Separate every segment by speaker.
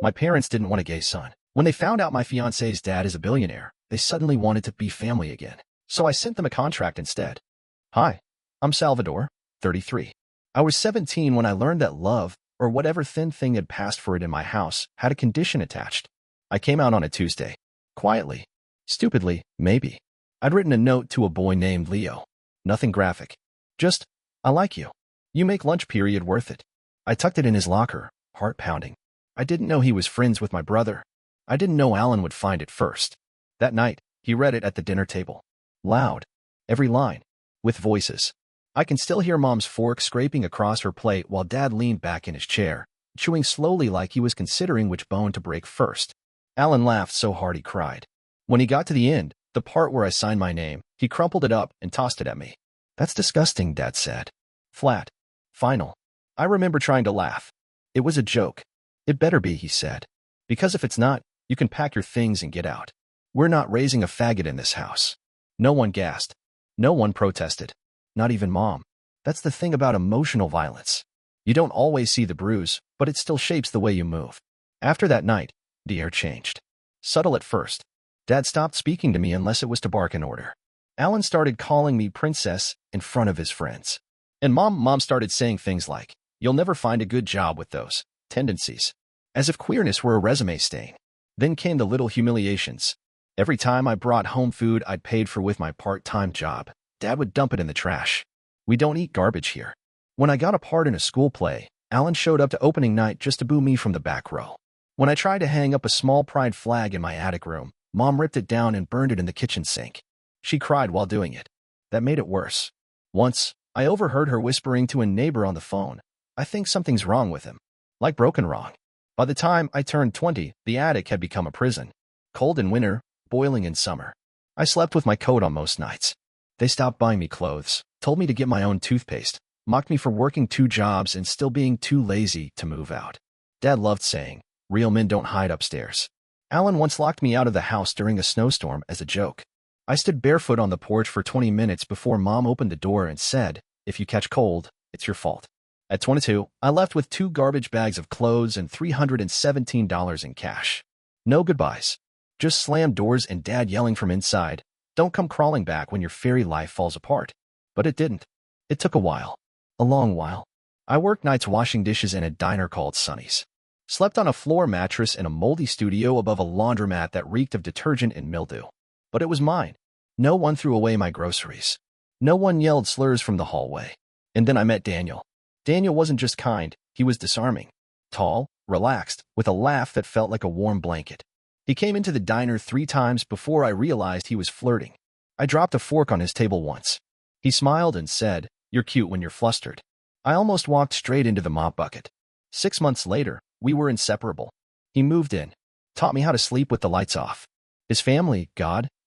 Speaker 1: My parents didn't want a gay son. When they found out my fiance's dad is a billionaire, they suddenly wanted to be family again. So I sent them a contract instead. Hi, I'm Salvador, 33. I was 17 when I learned that love, or whatever thin thing had passed for it in my house, had a condition attached. I came out on a Tuesday. Quietly. Stupidly, maybe. I'd written a note to a boy named Leo. Nothing graphic. Just, I like you. You make lunch period worth it. I tucked it in his locker, heart pounding. I didn't know he was friends with my brother. I didn't know Alan would find it first. That night, he read it at the dinner table. Loud. Every line. With voices. I can still hear Mom's fork scraping across her plate while Dad leaned back in his chair, chewing slowly like he was considering which bone to break first. Alan laughed so hard he cried. When he got to the end, the part where I signed my name, he crumpled it up and tossed it at me. That's disgusting, Dad said. Flat. Final. I remember trying to laugh. It was a joke. It better be, he said. Because if it's not, you can pack your things and get out. We're not raising a faggot in this house. No one gasped. No one protested. Not even Mom. That's the thing about emotional violence. You don't always see the bruise, but it still shapes the way you move. After that night, the air changed. Subtle at first. Dad stopped speaking to me unless it was to bark an order. Alan started calling me princess in front of his friends. And Mom started saying things like, you'll never find a good job with those tendencies. As if queerness were a resume stain. Then came the little humiliations. Every time I brought home food I'd paid for with my part-time job, Dad would dump it in the trash. We don't eat garbage here. When I got a part in a school play, Alan showed up to opening night just to boo me from the back row. When I tried to hang up a small pride flag in my attic room, Mom ripped it down and burned it in the kitchen sink. She cried while doing it. That made it worse. Once, I overheard her whispering to a neighbor on the phone, I think something's wrong with him. Like broken wrong. By the time I turned 20, the attic had become a prison. Cold in winter, boiling in summer. I slept with my coat on most nights. They stopped buying me clothes, told me to get my own toothpaste, mocked me for working 2 jobs and still being too lazy to move out. Dad loved saying, real men don't hide upstairs. Alan once locked me out of the house during a snowstorm as a joke. I stood barefoot on the porch for 20 minutes before Mom opened the door and said, if you catch cold, it's your fault. At 22, I left with 2 garbage bags of clothes and $317 in cash. No goodbyes. Just slammed doors and Dad yelling from inside, don't come crawling back when your fairy life falls apart. But it didn't. It took a while. A long while. I worked nights washing dishes in a diner called Sonny's. Slept on a floor mattress in a moldy studio above a laundromat that reeked of detergent and mildew. But it was mine. No one threw away my groceries. No one yelled slurs from the hallway. And then I met Daniel. Daniel wasn't just kind, he was disarming. Tall, relaxed, with a laugh that felt like a warm blanket. He came into the diner 3 times before I realized he was flirting. I dropped a fork on his table once. He smiled and said, you're cute when you're flustered. I almost walked straight into the mop bucket. 6 months later, we were inseparable. He moved in, taught me how to sleep with the lights off. His family,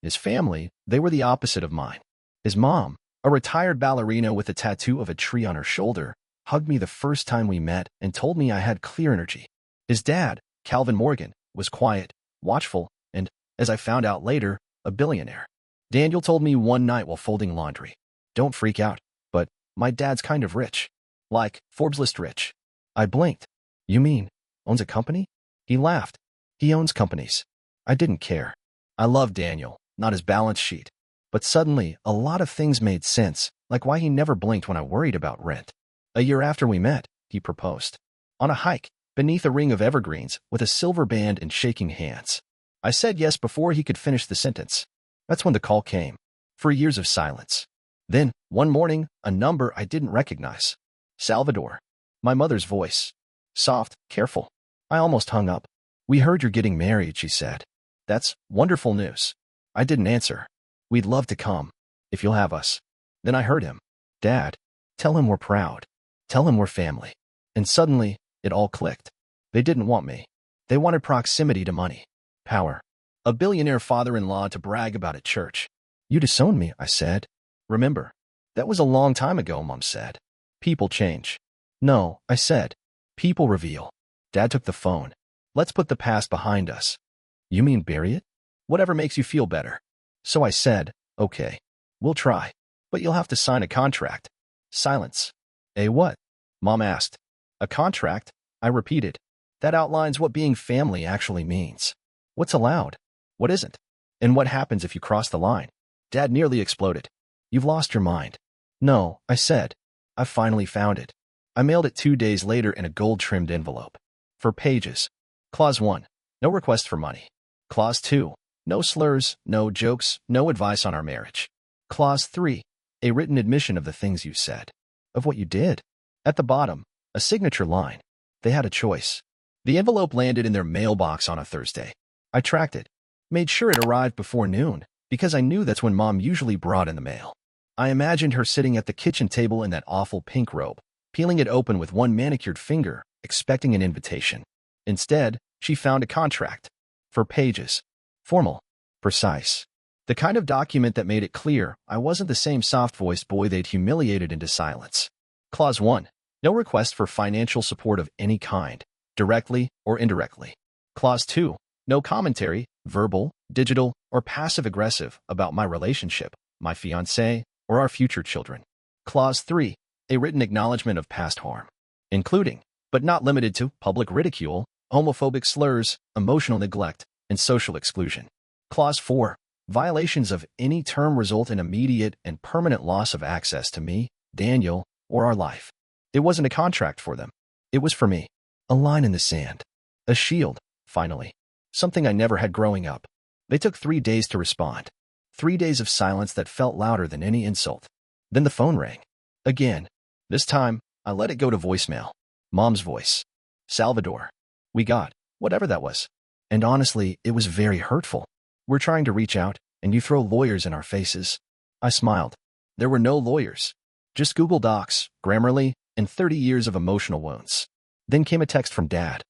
Speaker 1: his family, they were the opposite of mine. His mom, a retired ballerina with a tattoo of a tree on her shoulder, hugged me the first time we met and told me I had clear energy. His dad, Calvin Morgan, was quiet, watchful, and, as I found out later, a billionaire. Daniel told me one night while folding laundry, don't freak out, but my dad's kind of rich. Like, Forbes list rich. I blinked. You mean, owns a company? He laughed. He owns companies. I didn't care. I loved Daniel, not his balance sheet. But suddenly, a lot of things made sense, like why he never blinked when I worried about rent. A year after we met, he proposed. On a hike, beneath a ring of evergreens, with a silver band and shaking hands. I said yes before he could finish the sentence. That's when the call came. For years of silence. Then, one morning, a number I didn't recognize. Salvador. My mother's voice. Soft, careful. I almost hung up. We heard you're getting married, she said. That's wonderful news. I didn't answer. We'd love to come, if you'll have us. Then I heard him. Dad, tell him we're proud. Tell him we're family. And suddenly, it all clicked. They didn't want me. They wanted proximity to money. Power. A billionaire father-in-law to brag about at church. You disowned me, I said. Remember. That was a long time ago, Mom said. People change. No, I said. People reveal. Dad took the phone. Let's put the past behind us. You mean bury it? Whatever makes you feel better. So I said, okay. We'll try. But you'll have to sign a contract. Silence. A what? Mom asked. A contract, I repeated. That outlines what being family actually means. What's allowed? What isn't? And what happens if you cross the line? Dad nearly exploded. You've lost your mind. No, I said. I finally found it. I mailed it 2 days later in a gold-trimmed envelope. For pages. Clause 1. No request for money. Clause 2. No slurs, no jokes, no advice on our marriage. Clause 3. A written admission of the things you said. Of what you did. At the bottom, a signature line. They had a choice. The envelope landed in their mailbox on a Thursday. I tracked it. Made sure it arrived before noon, because I knew that's when Mom usually brought in the mail. I imagined her sitting at the kitchen table in that awful pink robe, peeling it open with one manicured finger, expecting an invitation. Instead, she found a contract. For pages. Formal. Precise. The kind of document that made it clear I wasn't the same soft-voiced boy they'd humiliated into silence. Clause 1. No request for financial support of any kind, directly or indirectly. Clause 2. No commentary, verbal, digital, or passive-aggressive about my relationship, my fiancé, or our future children. Clause 3. A written acknowledgement of past harm, including, but not limited to, public ridicule, homophobic slurs, emotional neglect, and social exclusion. Clause 4. Violations of any term result in immediate and permanent loss of access to me, Daniel, or our life. It wasn't a contract for them. It was for me. A line in the sand. A shield, finally. Something I never had growing up. They took 3 days to respond. 3 days of silence that felt louder than any insult. Then the phone rang. Again. This time, I let it go to voicemail. Mom's voice. Salvador. We got, whatever that was. And honestly, it was very hurtful. We're trying to reach out, and you throw lawyers in our faces. I smiled. There were no lawyers. Just Google Docs, Grammarly, and 30 years of emotional wounds. Then came a text from Dad.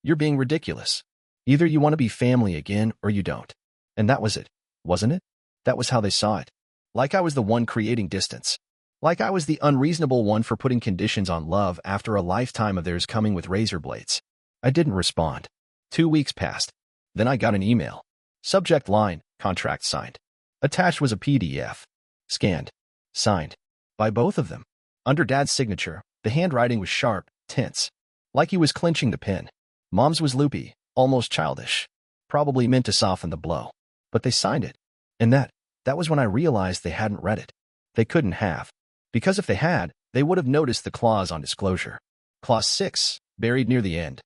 Speaker 1: You're being ridiculous. Either you want to be family again or you don't. And that was it, wasn't it? That was how they saw it. Like I was the one creating distance. Like I was the unreasonable one for putting conditions on love after a lifetime of theirs coming with razor blades. I didn't respond. 2 weeks passed. Then I got an email. Subject line, contract signed. Attached was a PDF. Scanned. Signed. By both of them. Under Dad's signature, the handwriting was sharp, tense. Like he was clenching the pen. Mom's was loopy, almost childish. Probably meant to soften the blow. But they signed it. And that was when I realized they hadn't read it. They couldn't have. Because if they had, they would have noticed the clause on disclosure. Clause 6, buried near the end.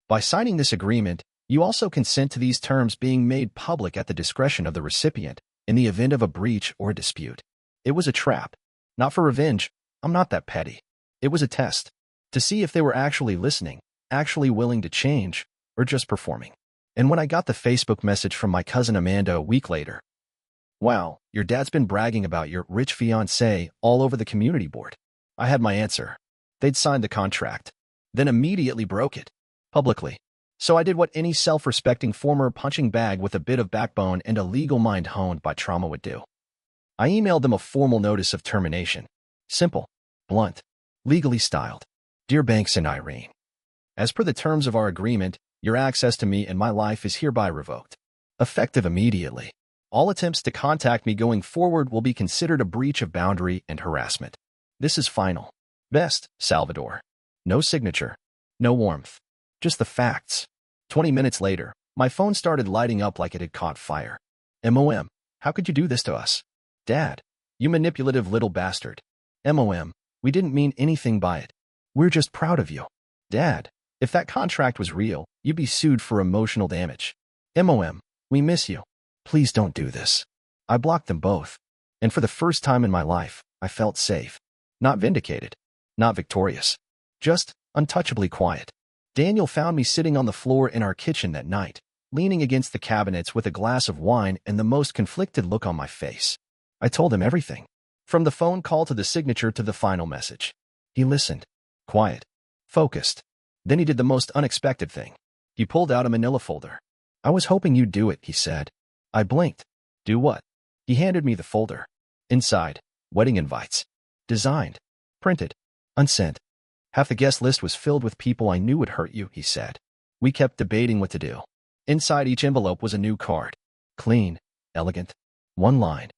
Speaker 1: By signing this agreement, you also consent to these terms being made public at the discretion of the recipient in the event of a breach or a dispute. It was a trap. Not for revenge. I'm not that petty. It was a test. To see if they were actually listening, actually willing to change, or just performing. And when I got the Facebook message from my cousin Amanda a week later, wow, your dad's been bragging about your rich fiancé all over the community board. I had my answer. They'd signed the contract, then immediately broke it. Publicly. So I did what any self-respecting former punching bag with a bit of backbone and a legal mind honed by trauma would do. I emailed them a formal notice of termination. Simple, blunt, legally styled. Dear Banks and Irene, as per the terms of our agreement, your access to me and my life is hereby revoked. Effective immediately. All attempts to contact me going forward will be considered a breach of boundary and harassment. This is final. Best, Salvador. No signature. No warmth. Just the facts. 20 minutes later, my phone started lighting up like it had caught fire. MOM, how could you do this to us? Dad, you manipulative little bastard. MOM, we didn't mean anything by it. We're just proud of you. Dad, if that contract was real, you'd be sued for emotional damage. MOM, we miss you. Please don't do this. I blocked them both. And for the first time in my life, I felt safe. Not vindicated. Not victorious. Just untouchably quiet. Daniel found me sitting on the floor in our kitchen that night, leaning against the cabinets with a glass of wine and the most conflicted look on my face. I told him everything. From the phone call to the signature to the final message. He listened. Quiet. Focused. Then he did the most unexpected thing. He pulled out a manila folder. I was hoping you'd do it, he said. I blinked. Do what? He handed me the folder. Inside, wedding invites. Designed. Printed. Unsent. Half the guest list was filled with people I knew would hurt you, he said. We kept debating what to do. Inside each envelope was a new card. Clean. Elegant. One line.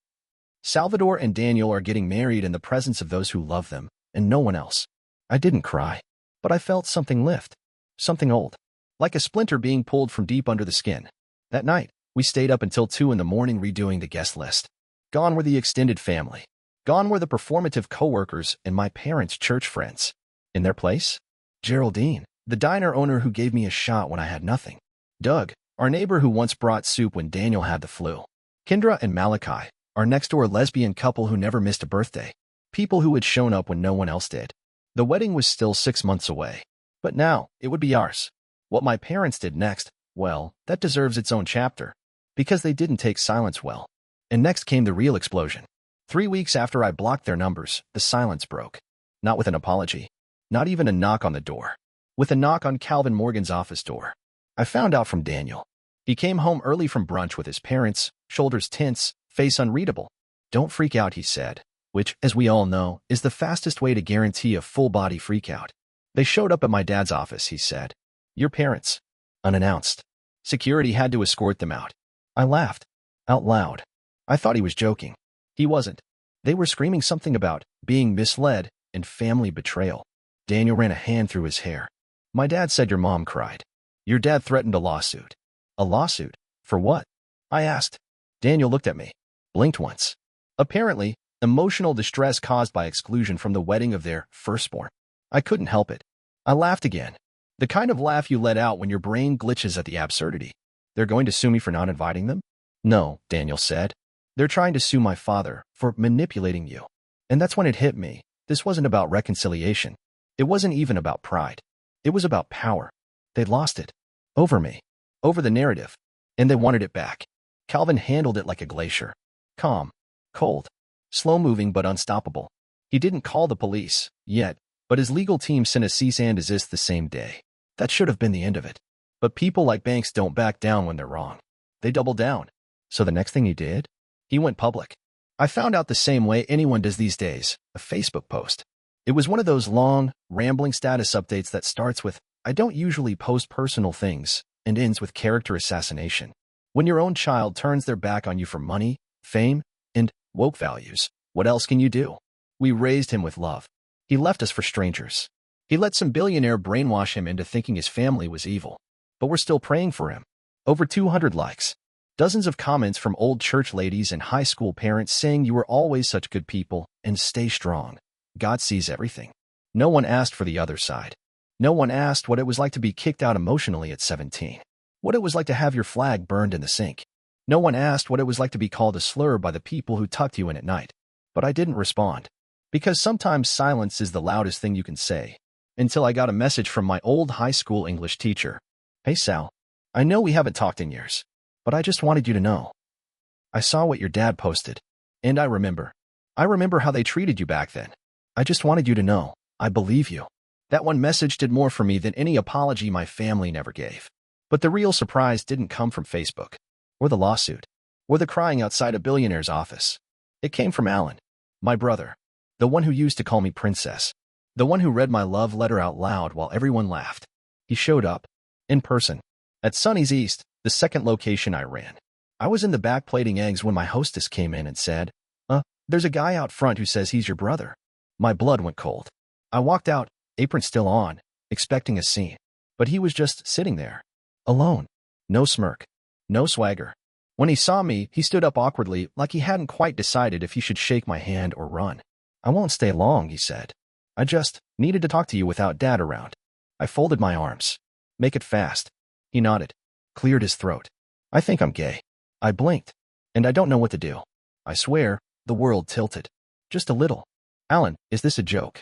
Speaker 1: Salvador and Daniel are getting married in the presence of those who love them, and no one else. I didn't cry, but I felt something lift. Something old. Like a splinter being pulled from deep under the skin. That night, we stayed up until 2 in the morning redoing the guest list. Gone were the extended family. Gone were the performative coworkers and my parents' church friends. In their place? Geraldine, the diner owner who gave me a shot when I had nothing. Doug, our neighbor who once brought soup when Daniel had the flu. Kendra and Malachi, our next-door lesbian couple who never missed a birthday. People who had shown up when no one else did. The wedding was still 6 months away. But now, it would be ours. What my parents did next, well, that deserves its own chapter. Because they didn't take silence well. And next came the real explosion. 3 weeks after I blocked their numbers, the silence broke. Not with an apology. Not even a knock on the door. With a knock on Calvin Morgan's office door. I found out from Daniel. He came home early from brunch with his parents, shoulders tense, face unreadable. Don't freak out, he said, which, as we all know, is the fastest way to guarantee a full-body freakout. They showed up at my dad's office, he said. Your parents. Unannounced. Security had to escort them out. I laughed. Out loud. I thought he was joking. He wasn't. They were screaming something about being misled and family betrayal. Daniel ran a hand through his hair. My dad said your mom cried. Your dad threatened a lawsuit. A lawsuit? For what? I asked. Daniel looked at me. Blinked once. Apparently, emotional distress caused by exclusion from the wedding of their firstborn. I couldn't help it. I laughed again. The kind of laugh you let out when your brain glitches at the absurdity. They're going to sue me for not inviting them? No, Daniel said. They're trying to sue my father for manipulating you. And that's when it hit me. This wasn't about reconciliation. It wasn't even about pride. It was about power. They'd lost it. Over me. Over the narrative. And they wanted it back. Calvin handled it like a glacier. Calm. Cold. Slow-moving but unstoppable. He didn't call the police, yet, but his legal team sent a cease and desist the same day. That should have been the end of it. But people like Banks don't back down when they're wrong. They double down. So the next thing he did? He went public. I found out the same way anyone does these days, a Facebook post. It was one of those long, rambling status updates that starts with, I don't usually post personal things, and ends with character assassination. When your own child turns their back on you for money, fame, and woke values, what else can you do? We raised him with love. He left us for strangers. He let some billionaire brainwash him into thinking his family was evil. But we're still praying for him. Over 200 likes. Dozens of comments from old church ladies and high school parents saying you were always such good people and stay strong. God sees everything. No one asked for the other side. No one asked what it was like to be kicked out emotionally at 17. What it was like to have your flag burned in the sink. No one asked what it was like to be called a slur by the people who tucked you in at night. But I didn't respond. Because sometimes silence is the loudest thing you can say. Until I got a message from my old high school English teacher. Hey Sal, I know we haven't talked in years, but I just wanted you to know. I saw what your dad posted, and I remember. I remember how they treated you back then. I just wanted you to know, I believe you. That one message did more for me than any apology my family never gave. But the real surprise didn't come from Facebook, or the lawsuit, or the crying outside a billionaire's office. It came from Alan, my brother, the one who used to call me Princess, the one who read my love letter out loud while everyone laughed. He showed up. In person. At Sonny's East, the second location I ran. I was in the back plating eggs when my hostess came in and said, there's a guy out front who says he's your brother. My blood went cold. I walked out, apron still on, expecting a scene. But he was just sitting there. Alone. No smirk. No swagger. When he saw me, he stood up awkwardly, like he hadn't quite decided if he should shake my hand or run. I won't stay long, he said. I just needed to talk to you without Dad around. I folded my arms. Make it fast. He nodded. Cleared his throat. I think I'm gay. I blinked. And I don't know what to do. I swear, the world tilted. Just a little. Alan, is this a joke?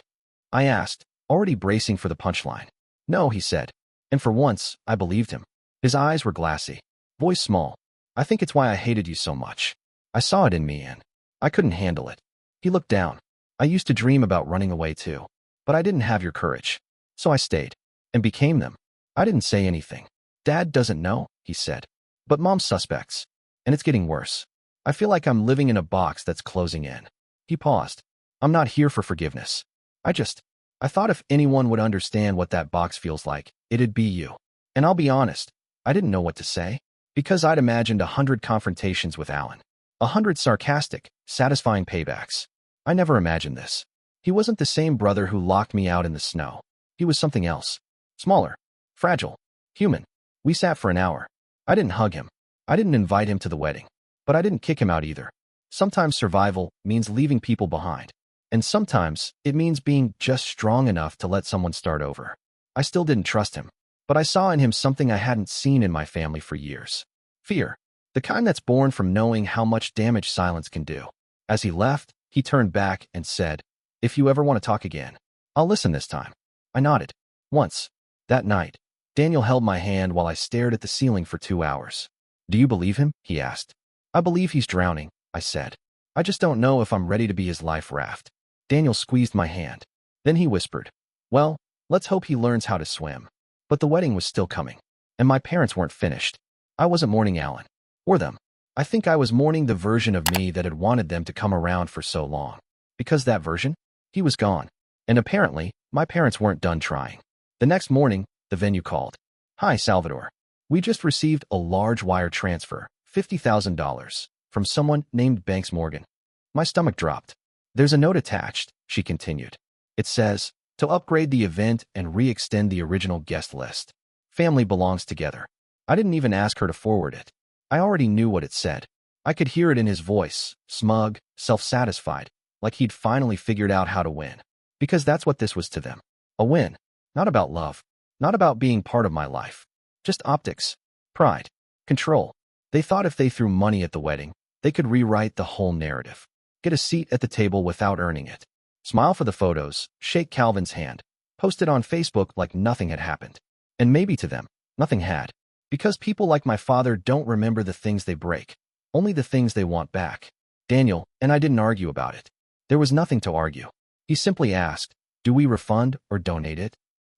Speaker 1: I asked, already bracing for the punchline. No, he said. And for once, I believed him. His eyes were glassy. Voice small. I think it's why I hated you so much. I saw it in me and I couldn't handle it. He looked down. I used to dream about running away too. But I didn't have your courage. So I stayed. And became them. I didn't say anything. Dad doesn't know, he said. But Mom suspects. And it's getting worse. I feel like I'm living in a box that's closing in. He paused. I'm not here for forgiveness. I thought if anyone would understand what that box feels like, it'd be you. And I'll be honest, I didn't know what to say. Because I'd imagined 100 confrontations with Alan. 100 sarcastic, satisfying paybacks. I never imagined this. He wasn't the same brother who locked me out in the snow. He was something else. Smaller. Fragile. Human. We sat for an hour. I didn't hug him. I didn't invite him to the wedding. But I didn't kick him out either. Sometimes survival means leaving people behind. And sometimes it means being just strong enough to let someone start over. I still didn't trust him. But I saw in him something I hadn't seen in my family for years. Fear. The kind that's born from knowing how much damage silence can do. As he left, he turned back and said, "If you ever want to talk again, I'll listen this time." I nodded. Once, that night, Daniel held my hand while I stared at the ceiling for 2 hours. "Do you believe him?" he asked. "I believe he's drowning," I said. "I just don't know if I'm ready to be his life raft." Daniel squeezed my hand. Then he whispered, "Well, let's hope he learns how to swim." But the wedding was still coming, and my parents weren't finished. I wasn't mourning Alan, or them. I think I was mourning the version of me that had wanted them to come around for so long. Because that version? He was gone. And apparently, my parents weren't done trying. The next morning, the venue called. "Hi, Salvador. We just received a large wire transfer, $50,000, from someone named Banks Morgan." My stomach dropped. "There's a note attached," she continued. "It says, to upgrade the event and re-extend the original guest list. Family belongs together." I didn't even ask her to forward it. I already knew what it said. I could hear it in his voice, smug, self-satisfied, like he'd finally figured out how to win. Because that's what this was to them. A win. Not about love. Not about being part of my life. Just optics. Pride. Control. They thought if they threw money at the wedding, they could rewrite the whole narrative. Get a seat at the table without earning it. Smile for the photos, shake Calvin's hand, post it on Facebook like nothing had happened. And maybe to them, nothing had. Because people like my father don't remember the things they break, only the things they want back. Daniel and I didn't argue about it. There was nothing to argue. He simply asked, "Do we refund or donate it?"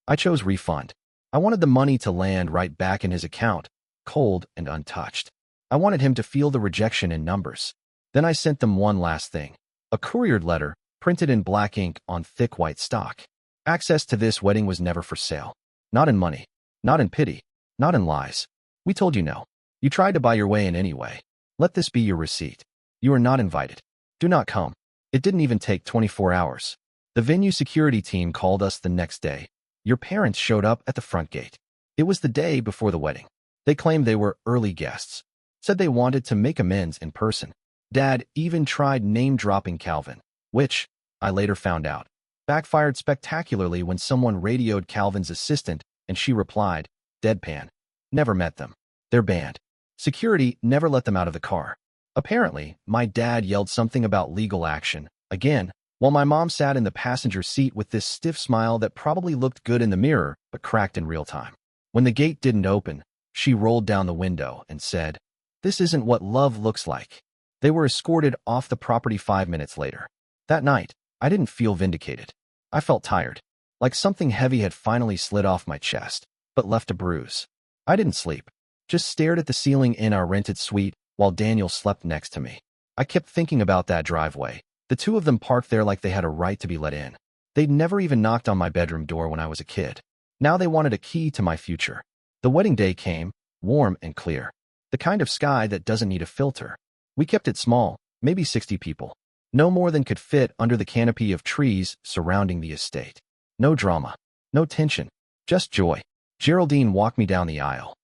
Speaker 1: I chose refund. I wanted the money to land right back in his account, cold and untouched. I wanted him to feel the rejection in numbers. Then I sent them one last thing. A couriered letter, printed in black ink on thick white stock. Access to this wedding was never for sale. Not in money. Not in pity. Not in lies. We told you no. You tried to buy your way in anyway. Let this be your receipt. You are not invited. Do not come. It didn't even take 24 hours. The venue security team called us the next day. Your parents showed up at the front gate. It was the day before the wedding. They claimed they were early guests. Said they wanted to make amends in person. Dad even tried name-dropping Calvin, which, I later found out, backfired spectacularly when someone radioed Calvin's assistant and she replied, deadpan, "Never met them. They're banned." Security never let them out of the car. Apparently, my dad yelled something about legal action, again, while my mom sat in the passenger seat with this stiff smile that probably looked good in the mirror but cracked in real time. When the gate didn't open, she rolled down the window and said, "This isn't what love looks like." They were escorted off the property 5 minutes later. That night, I didn't feel vindicated. I felt tired, like something heavy had finally slid off my chest, but left a bruise. I didn't sleep, just stared at the ceiling in our rented suite while Daniel slept next to me. I kept thinking about that driveway. The two of them parked there like they had a right to be let in. They'd never even knocked on my bedroom door when I was a kid. Now they wanted a key to my future. The wedding day came, warm and clear. The kind of sky that doesn't need a filter. We kept it small, maybe 60 people. No more than could fit under the canopy of trees surrounding the estate. No drama. No tension. Just joy. Geraldine walked me down the aisle.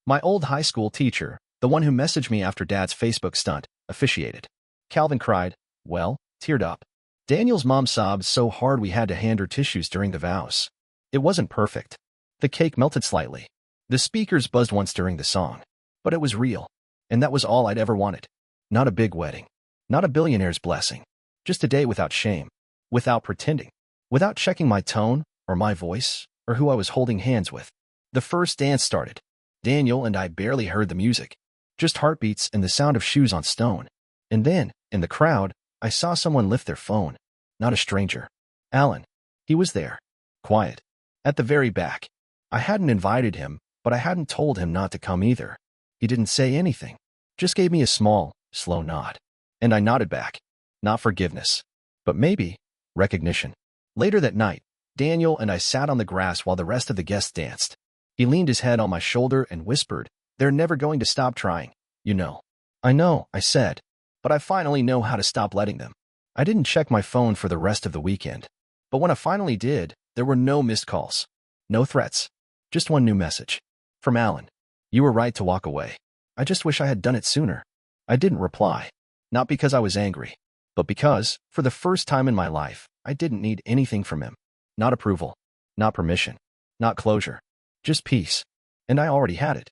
Speaker 1: My old high school teacher, the one who messaged me after Dad's Facebook stunt, officiated. Calvin cried, well, teared up. Daniel's mom sobbed so hard we had to hand her tissues during the vows. It wasn't perfect. The cake melted slightly. The speakers buzzed once during the song. But it was real. And that was all I'd ever wanted. Not a big wedding. Not a billionaire's blessing. Just a day without shame. Without pretending. Without checking my tone, or my voice, or who I was holding hands with. The first dance started. Daniel and I barely heard the music. Just heartbeats and the sound of shoes on stone. And then, in the crowd, I saw someone lift their phone. Not a stranger. Alan. He was there. Quiet. At the very back. I hadn't invited him, but I hadn't told him not to come either. He didn't say anything. Just gave me a small, slow nod. And I nodded back. Not forgiveness. But maybe recognition. Later that night, Daniel and I sat on the grass while the rest of the guests danced. He leaned his head on my shoulder and whispered, "They're never going to stop trying, you know." "I know," I said. "But I finally know how to stop letting them." I didn't check my phone for the rest of the weekend. But when I finally did, there were no missed calls. No threats. Just one new message. From Alan. You were right to walk away. I just wish I had done it sooner. I didn't reply. Not because I was angry, but because, for the first time in my life, I didn't need anything from him. Not approval. Not permission. Not closure. Just peace. And I already had it.